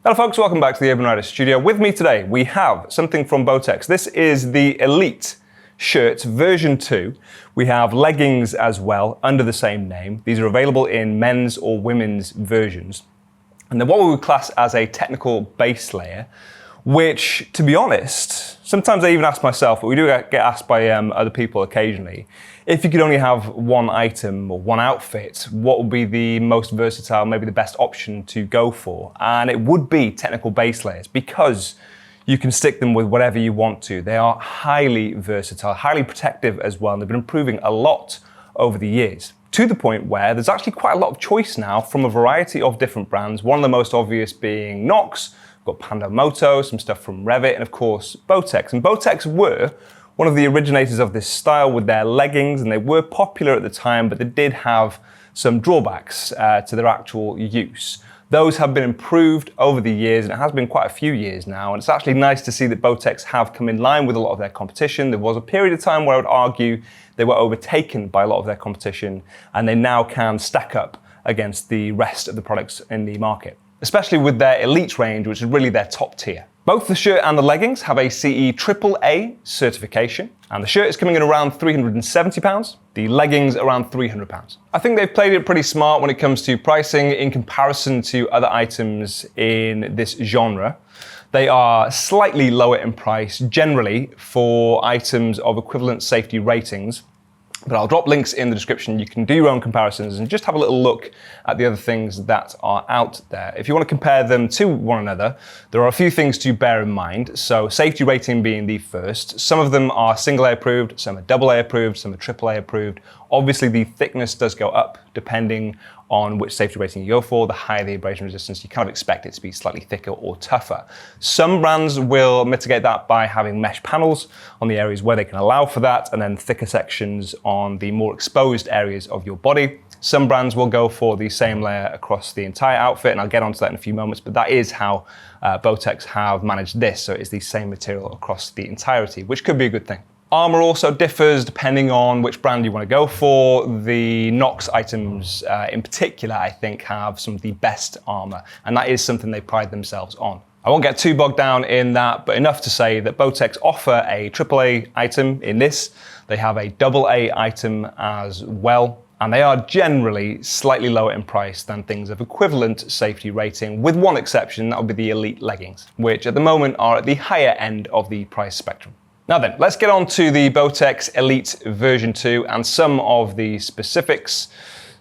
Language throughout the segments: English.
Hello folks, welcome back to the Urban Rider Studio. With me today, we have something from Bowtex. This is the Elite shirt version 2. We have leggings as well under the same name. These are available in men's or women's versions. And then what we would class as a technical base layer, which, to be honest, sometimes I even ask myself, but we do get asked by other people occasionally, if you could only have one item or one outfit, what would be the most versatile, maybe the best option to go for? And it would be technical base layers, because you can stick them with whatever you want to. They are highly versatile, highly protective as well, and they've been improving a lot over the years, to the point where there's actually quite a lot of choice now from a variety of different brands. One of the most obvious being Knox. We've got Pandamoto, some stuff from Revit, and of course Bowtex. And Bowtex were one of the originators of this style with their leggings, and they were popular at the time, but they did have some drawbacks to their actual use. Those have been improved over the years, and it has been quite a few years now, and it's actually nice to see that Bowtex have come in line with a lot of their competition. There was a period of time where I would argue they were overtaken by a lot of their competition, and they now can stack up against the rest of the products in the market, especially with their Elite range, which is really their top tier. Both the shirt and the leggings have a CE AAA certification, and the shirt is coming in around £370, the leggings around £300. I think they've played it pretty smart when it comes to pricing in comparison to other items in this genre. They are slightly lower in price generally for items of equivalent safety ratings, but I'll drop links in the description. You can do your own comparisons and just have a little look at the other things that are out there. If you want to compare them to one another, there are a few things to bear in mind. So safety rating being the first. Some of them are single A approved, some are double A approved, some are AAA approved. Obviously the thickness does go up depending on which safety rating you go for. The higher the abrasion resistance, you kind of expect it to be slightly thicker or tougher. Some brands will mitigate that by having mesh panels on the areas where they can allow for that, and then thicker sections on the more exposed areas of your body. Some brands will go for the same layer across the entire outfit, and I'll get onto that in a few moments, but that is how Bowtex have managed this. So it's the same material across the entirety, which could be a good thing. ARMOUR also differs depending on which brand you want to go for. The Knox items in particular, I think, have some of the best armour, and that is something they pride themselves on. I won't get too bogged down in that, but enough to say that Bowtex offer a AAA item in this. They have a AA item as well, and they are generally slightly lower in price than things of equivalent safety rating, with one exception, that would be the Elite leggings, which at the moment are at the higher end of the price spectrum. Now then, let's get on to the Bowtex Elite version 2 and some of the specifics.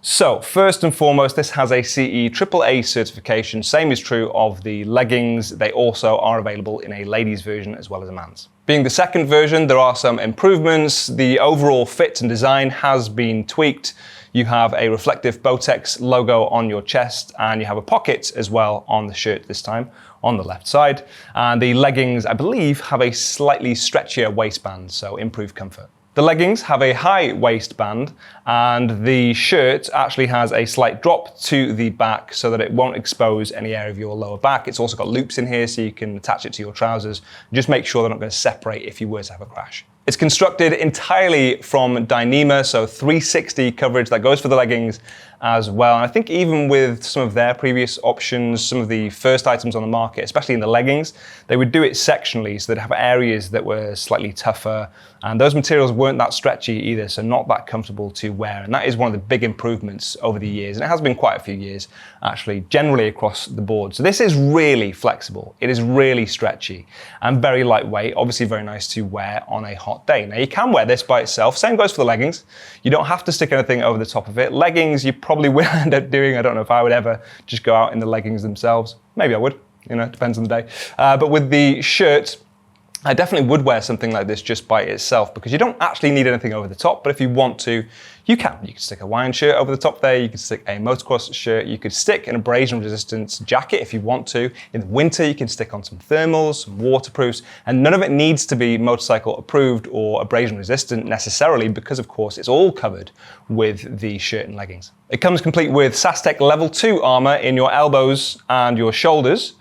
So first and foremost, this has a CE AAA certification. Same is true of the leggings. They also are available in a ladies version as well as a man's. Being the second version, there are some improvements. The overall fit and design has been tweaked. You have a reflective Bowtex logo on your chest, and you have a pocket as well on the shirt this time on the left side. And the leggings, I believe, have a slightly stretchier waistband, so improved comfort. The leggings have a high waistband, and the shirt actually has a slight drop to the back so that it won't expose any area of your lower back. It's also got loops in here so you can attach it to your trousers. Just make sure they're not going to separate if you were to have a crash. It's constructed entirely from Dyneema, so 360 coverage that goes for the leggings as well. And I think even with some of their previous options, some of the first items on the market, especially in the leggings, they would do it sectionally, so they'd have areas that were slightly tougher, and those materials weren't that stretchy either, so not that comfortable to wear. And that is one of the big improvements over the years, and it has been quite a few years actually, generally across the board. So this is really flexible. It is really stretchy and very lightweight, obviously very nice to wear on a hot day. Now you can wear this by itself. Same goes for the leggings. You don't have to stick anything over the top of it. Leggings you probably will end up doing. I don't know if I would ever just go out in the leggings themselves. Maybe I would, depends on the day. But with the shirt, I definitely would wear something like this just by itself, because you don't actually need anything over the top, but if you want to, you can. You could stick a Hawaiian shirt over the top there, you could stick a motocross shirt, you could stick an abrasion resistance jacket if you want to. In the winter, you can stick on some thermals, some waterproofs, and none of it needs to be motorcycle approved or abrasion resistant necessarily, because of course it's all covered with the shirt and leggings. It comes complete with SASTEC Level 2 armor in your elbows and your shoulders.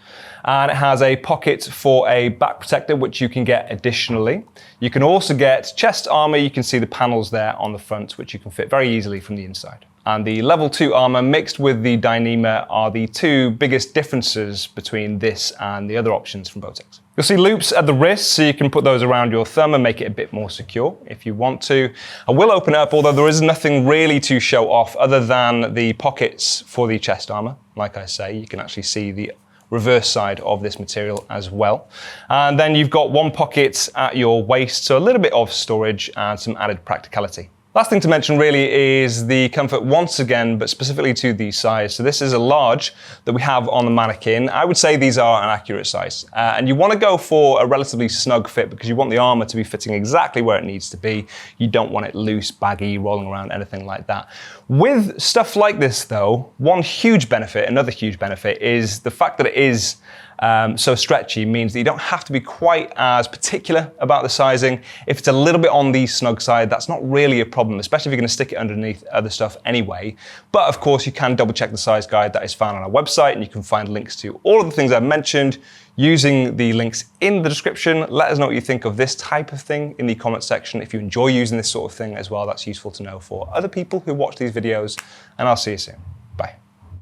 And it has a pocket for a back protector, which you can get additionally. You can also get chest armor. You can see the panels there on the front, which you can fit very easily from the inside. and the level 2 armor mixed with the Dyneema are the two biggest differences between this and the other options from Bowtex. You'll see loops at the wrist, so you can put those around your thumb and make it a bit more secure if you want to. I will open it up, although there is nothing really to show off other than the pockets for the chest armor. Like I say, you can actually see the reverse side of this material as well. And then you've got one pocket at your waist, so a little bit of storage and some added practicality. Last thing to mention really is the comfort once again, but specifically to the size. So this is a large that we have on the mannequin. I would say these are an accurate size. And you want to go for a relatively snug fit because you want the armor to be fitting exactly where it needs to be. You don't want it loose, baggy, rolling around, anything like that. With stuff like this though, another huge benefit is the fact that it is so stretchy means that you don't have to be quite as particular about the sizing. If it's a little bit on the snug side, that's not really a problem, especially if you're going to stick it underneath other stuff anyway. But of course, you can double check the size guide that is found on our website, and you can find links to all of the things I've mentioned using the links in the description. Let us know what you think of this type of thing in the comments section. If you enjoy using this sort of thing as well, that's useful to know for other people who watch these videos, and I'll see you soon.